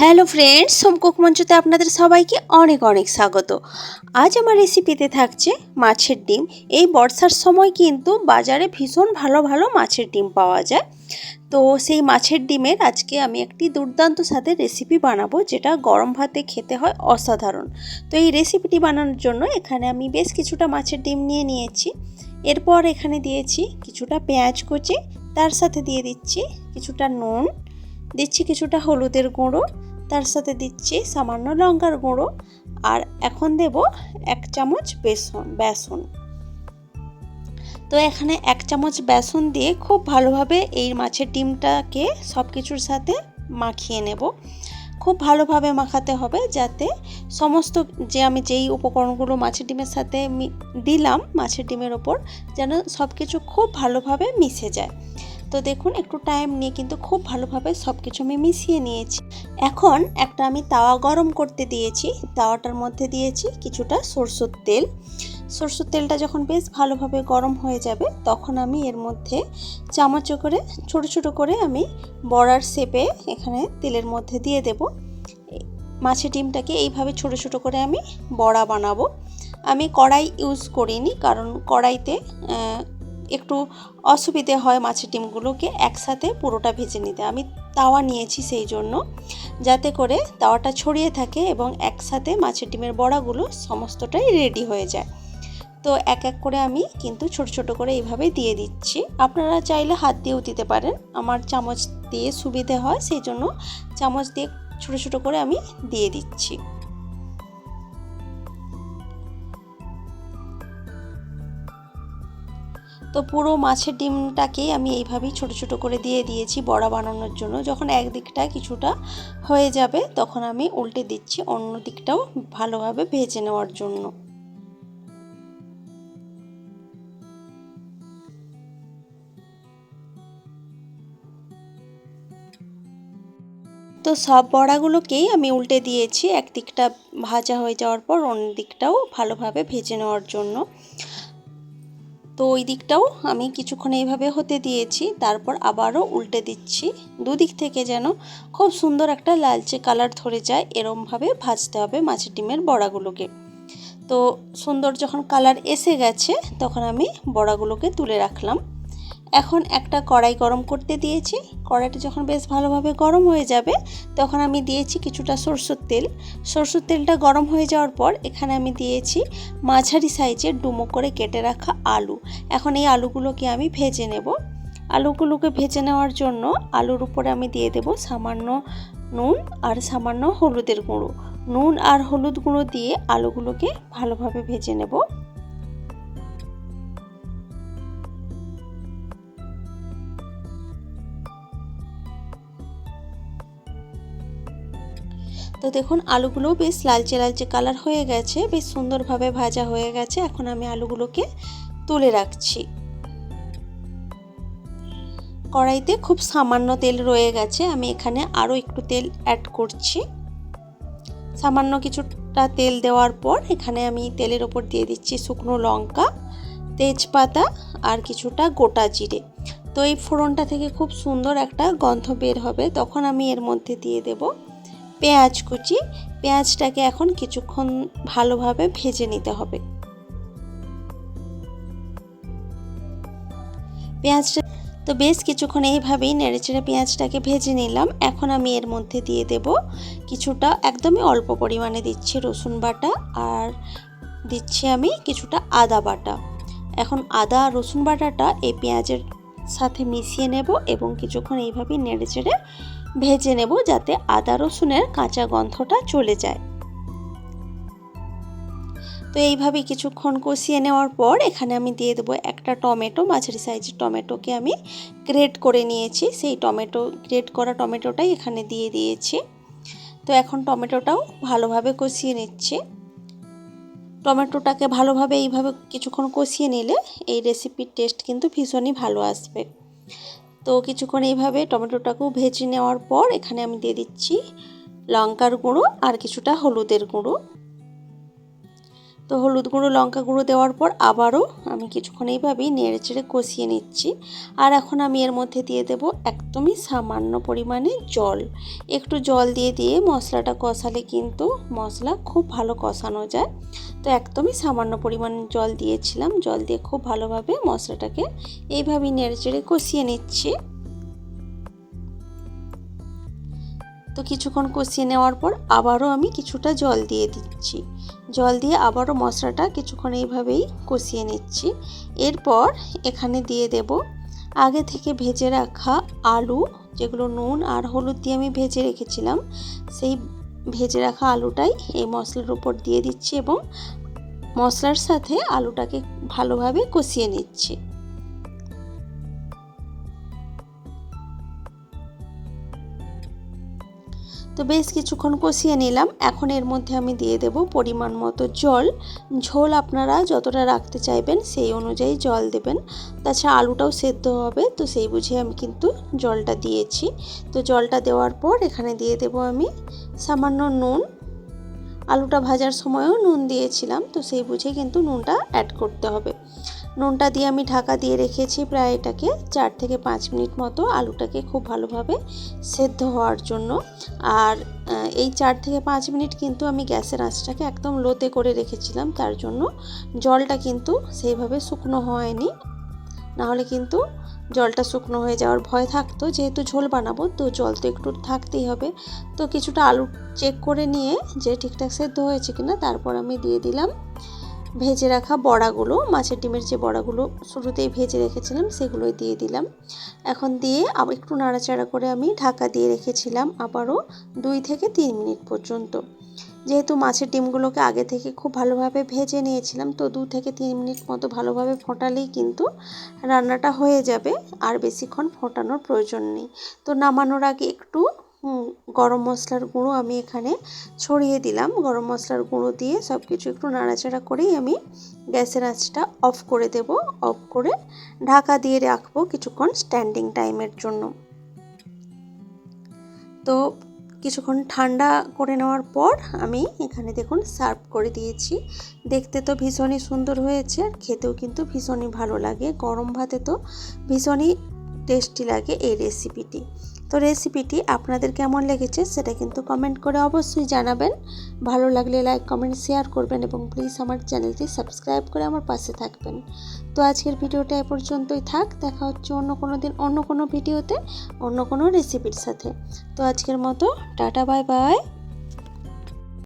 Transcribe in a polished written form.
Hello friends, home cook মঞ্চতে আপনাদের সবাইকে অনেক অনেক স্বাগত। আজ আমার রেসিপিতে থাকছে মাছের ডিম। এই বর্ষার সময় কিন্তু বাজারে ভীষণ ভালো ভালো মাছের ডিম পাওয়া যায়। তো সেই মাছের ডিমের আজকে আমি একটি দুর্দান্ত স্বাদের রেসিপি বানাবো, যেটা গরম ভাতে খেতে হয় অসাধারণ। তো এই রেসিপিটি বানানোর জন্য এখানে আমি বেশ কিছুটা মাছের ডিম নিয়ে নিয়েছি। এরপর এখানে দিয়েছি কিছুটা পেঁয়াজ কুচি, তার সাথে দিয়ে দিচ্ছি কিছুটা নুন, দিচ্ছি কিছুটা হলুদের গুঁড়ো, তার সাথে দিচ্ছি সামান্য লঙ্কার গুঁড়ো, আর এখন দেব 1 চামচ বেসন। তো এখানে 1 চামচ বেসন দিয়ে খুব ভালোভাবে এই মাছের ডিমটাকে সব কিছুর সাথে মাখিয়ে নেব। খুব ভালোভাবে মাখাতে হবে, যাতে সমস্ত আমি যেই উপকরণগুলো মাছের ডিমের সাথে দিলাম মাছের ডিমের ওপর, যেন সব কিছু খুব ভালোভাবে মিশে যায়। তো দেখুন, একটু টাইম নিয়ে কিন্তু খুব ভালোভাবে সব কিছু আমি মিশিয়ে নিয়েছি। এখন একটা আমি তাওয়া গরম করতে দিয়েছি। তাওয়াটার মধ্যে দিয়েছি কিছুটা সরষের তেল। সরষের তেলটা যখন বেশ ভালোভাবে গরম হয়ে যাবে, তখন আমি এর মধ্যে চামচে করে ছোট ছোট করে আমি বড়ার শেপে এখানে তেলের মধ্যে দিয়ে দেব। মাছের ডিমটাকে এইভাবে ছোট ছোট করে আমি বড়া বানাবো। আমি কড়াই ইউজ করিনি, কারণ কড়াইতে একটু অসুবিধে হয় মাছের ডিমগুলোকে একসাথে পুরোটা ভেজে নিতে। আমি তাওয়া নিয়েছি সেই জন্য, যাতে করে তাওয়াটা ছড়িয়ে থাকে এবং একসাথে মাছের ডিমের বড়াগুলো সমস্তটাই রেডি হয়ে যায়। তো এক এক করে আমি কিন্তু ছোট ছোট করে এইভাবে দিয়ে দিচ্ছি। আপনারা চাইলে হাত দিয়েও দিতে পারেন, আমার চামচ দিয়ে সুবিধে হয় সেই জন্য চামচ দিয়ে ছোট ছোট করে আমি দিয়ে দিচ্ছি। তো পুরো মাছের ডিমটাকেই আমি এইভাবেই ছোট ছোট করে দিয়ে দিয়েছি বড়া বানানোর জন্য। যখন একদিকটা কিছুটা হয়ে যাবে, তখন আমি উল্টে দিচ্ছি অন্য দিকটাও ভালোভাবে ভেজে নেওয়ার জন্য। তো সব বড়াগুলোকেই আমি উল্টে দিয়েছি, একদিকটা ভাজা হয়ে যাওয়ার পর অন্য দিকটাও ভালোভাবে ভেজে নেওয়ার জন্য। তো ওই দিকটাও আমি কিছুক্ষণ এইভাবে হতে দিয়েছি, তারপর আবারও উল্টে দিচ্ছি। দুদিক থেকে যেন খুব সুন্দর একটা লালচে কালার ধরে যায়, এরমভাবে ভাজতে হবে মাছের ডিমের বড়াগুলোকে। তো সুন্দর যখন কালার এসে গেছে, তখন আমি বড়াগুলোকে তুলে রাখলাম। এখন একটা কড়াই গরম করতে দিয়েছি। কড়াইটা যখন বেশ ভালোভাবে গরম হয়ে যাবে, তখন আমি দিয়েছি কিছুটা সরষের তেল। সরষের তেলটা গরম হয়ে যাওয়ার পর এখানে আমি দিয়েছি মাঝারি সাইজের ডুমো করে কেটে রাখা আলু। এখন এই আলুগুলোকে আমি ভেজে নেব। আলুগুলোকে ভেজে নেওয়ার জন্য আলুর উপরে আমি দিয়ে দেব সামান্য নুন আর সামান্য হলুদের গুঁড়ো। নুন আর হলুদ গুঁড়ো দিয়ে আলুগুলোকে ভালোভাবে ভেজে নেব। তো দেখুন, আলুগুলোও বেশ লালচে লালচে কালার হয়ে গেছে, বেশ সুন্দরভাবে ভাজা হয়ে গেছে। এখন আমি আলুগুলোকে তুলে রাখছি। কড়াইতে খুব সামান্য তেল রয়ে গেছে, আমি এখানে আরও একটু তেল অ্যাড করছি। সামান্য কিছুটা তেল দেওয়ার পর এখানে আমি তেলের ওপর দিয়ে দিচ্ছি শুকনো লঙ্কা, তেজপাতা আর কিছুটা গোটা জিরে। তো এই ফোড়নটা থেকে খুব সুন্দর একটা গন্ধ বের হবে, তখন আমি এর মধ্যে দিয়ে দেব পেঁয়াজ কুচি। পেঁয়াজটাকে এখন কিছুক্ষণ ভালোভাবে ভেজে নিতে হবে। পেঁয়াজটা তো বেশ কিছুক্ষণ এইভাবেই নেড়েচেড়ে পেঁয়াজটাকে ভেজে নিলাম। এখন আমি এর মধ্যে দিয়ে দেব কিছুটা, একদমই অল্প পরিমাণে দিচ্ছি রসুন বাটা, আর দিচ্ছি আমি কিছুটা আদা বাটা। এখন আদা আর রসুন বাটাটা এই পেঁয়াজের সাথে মিশিয়ে নেব এবং কিছুক্ষণ এইভাবেই নেড়েচেড়ে ভেজে নেব, যাতে আদা রসুনের কাঁচা গন্ধটা চলে যায়। তো এইভাবে কিছুক্ষণ কষিয়ে নেওয়ার পর এখানে আমি দিয়ে দেবো একটা টমেটো। মাঝারি সাইজের টমেটোকে আমি গ্রেট করে নিয়েছি, সেই গ্রেট করা টমেটোটাই এখানে দিয়ে দিয়েছি। তো এখন টমেটোটাও ভালোভাবে কষিয়ে নিচ্ছি। টমেটোটাকে ভালোভাবে এইভাবে কিছুক্ষণ কষিয়ে নিলে এই রেসিপির টেস্ট কিন্তু ভীষণই ভালো আসবে। তো কিছুক্ষণ এইভাবে টমেটোটাকেও ভেজে নেওয়ার পর এখানে আমি দিয়ে দিচ্ছি লঙ্কার গুঁড়ো আর কিছুটা হলুদের গুঁড়ো। তো হলুদ গুঁড়ো লঙ্কা গুঁড়ো দেওয়ার পর আবারও আমি কিছুক্ষণ এইভাবেই নেড়ে চেড়ে কষিয়ে নিচ্ছি। আর এখন আমি এর মধ্যে দিয়ে দেব একদমই সামান্য পরিমাণে জল। একটু জল দিয়ে মশলাটা কষালে কিন্তু মশলা খুব ভালো কষানো যায়। তো একদমই সামান্য পরিমাণ জল দিয়েছিলাম। জল দিয়ে খুব ভালোভাবে মশলাটাকে এইভাবেই নেড়ে চেড়ে কষিয়ে নিচ্ছি। তো কিছুক্ষণ কষিয়ে নেওয়ার পর আবারও আমি কিছুটা জল দিয়ে দিচ্ছি। জল দিয়ে আবারও মশলাটা কিছুক্ষণ এইভাবেই কষিয়ে নিচ্ছি। এরপর এখানে দিয়ে দেব আগে থেকে ভেজে রাখা আলু, যেগুলো নুন আর হলুদ দিয়ে আমি ভেজে রেখেছিলাম। সেই ভেজে রাখা আলুটাই এই মশলার উপর দিয়ে দিচ্ছি এবং মশলার সাথে আলুটাকে ভালোভাবে কষিয়ে নিচ্ছি। তো বেশ কিছুক্ষণ কষিয়ে নিলাম। এখন এর মধ্যে আমি দিয়ে দেব পরিমাণ মতো জল। ঝোল আপনারা যতটা রাখতে চাইবেন সেই অনুযায়ী জল দেবেন। তাছাড়া আলুটাও সেদ্ধ হবে, তো সেই বুঝে আমি কিন্তু জলটা দিয়েছি। তো জলটা দেওয়ার পর এখানে দিয়ে দেব আমি সামান্য নুন। আলুটা ভাজার সময়ও নুন দিয়েছিলাম, তো সেই বুঝে কিন্তু নুনটা অ্যাড করতে হবে। নুনটা দিয়ে আমি ঢাকা দিয়ে রেখেছি প্রায় এটাকে 4 থেকে 5 মিনিট মতো আলুটাকে খুব ভালোভাবে সেদ্ধ হওয়ার জন্য। আর এই 4 থেকে 5 মিনিট কিন্তু আমি গ্যাসের আঁচটাকে একদম লোতে করে রেখেছিলাম, তার জন্য জলটা কিন্তু সেইভাবে শুকনো হয়নি, নাহলে কিন্তু জলটা শুকনো হয়ে যাওয়ার ভয় থাকতো। যেহেতু ঝোল বানাবো তো জল তো একটু থাকতেই হবে। তো কিছুটা আলু চেক করে নিয়ে যে ঠিকঠাক সেদ্ধ হয়েছে কিনা, তারপর আমি দিয়ে দিলাম ভেজে রাখা বড়াগুলো। মাছের ডিমের যে বড়াগুলো শুরুতেই ভেজে রেখেছিলাম সেগুলোই দিয়ে দিলাম। এখন দিয়ে আবার একটু নাড়াচাড়া করে আমি ঢাকা দিয়ে রেখেছিলাম আবারও 2 থেকে 3 মিনিট পর্যন্ত। যেহেতু মাছের ডিমগুলোকে আগে থেকে খুব ভালোভাবে ভেজে নিয়েছিলাম, তো 2 থেকে 3 মিনিট মতো ভালোভাবে ফোটালেই কিন্তু রান্নাটা হয়ে যাবে, আর বেশিক্ষণ ফোটানোর প্রয়োজন নেই। তো নামানোর আগে একটু গরম মশলার গুঁড়ো আমি এখানে ছড়িয়ে দিলাম। গরম মশলার গুঁড়ো দিয়ে সব কিছু একটু নাড়াচাড়া করেই আমি গ্যাসের আঁচটা অফ করে দেব। অফ করে ঢাকা দিয়ে রাখবো কিছুক্ষণ স্ট্যান্ডিং টাইমের জন্য। তো কিছুক্ষণ ঠান্ডা করে নেওয়ার পর আমি এখানে দেখুন সার্ভ করে দিয়েছি। দেখতে তো ভীষণই সুন্দর হয়েছে, আর খেতেও কিন্তু ভীষণই ভালো লাগে। গরম ভাতে তো ভীষণই টেস্টি লাগে এই রেসিপিটি। তো রেসিপিটি আপনাদের কেমন লেগেছে সেটা কিন্তু কমেন্ট করে অবশ্যই জানাবেন। ভালো লাগলে লাইক, কমেন্ট, শেয়ার করবেন এবং প্লিজ আমার চ্যানেলটি সাবস্ক্রাইব করে আমার পাশে থাকবেন। তো আজকের ভিডিওটা এ পর্যন্তই থাক। দেখা হচ্ছে অন্য কোনো দিন অন্য কোনো ভিডিওতে অন্য কোনো রেসিপির সাথে। তো আজকের মতো টাটা, বাই বাই।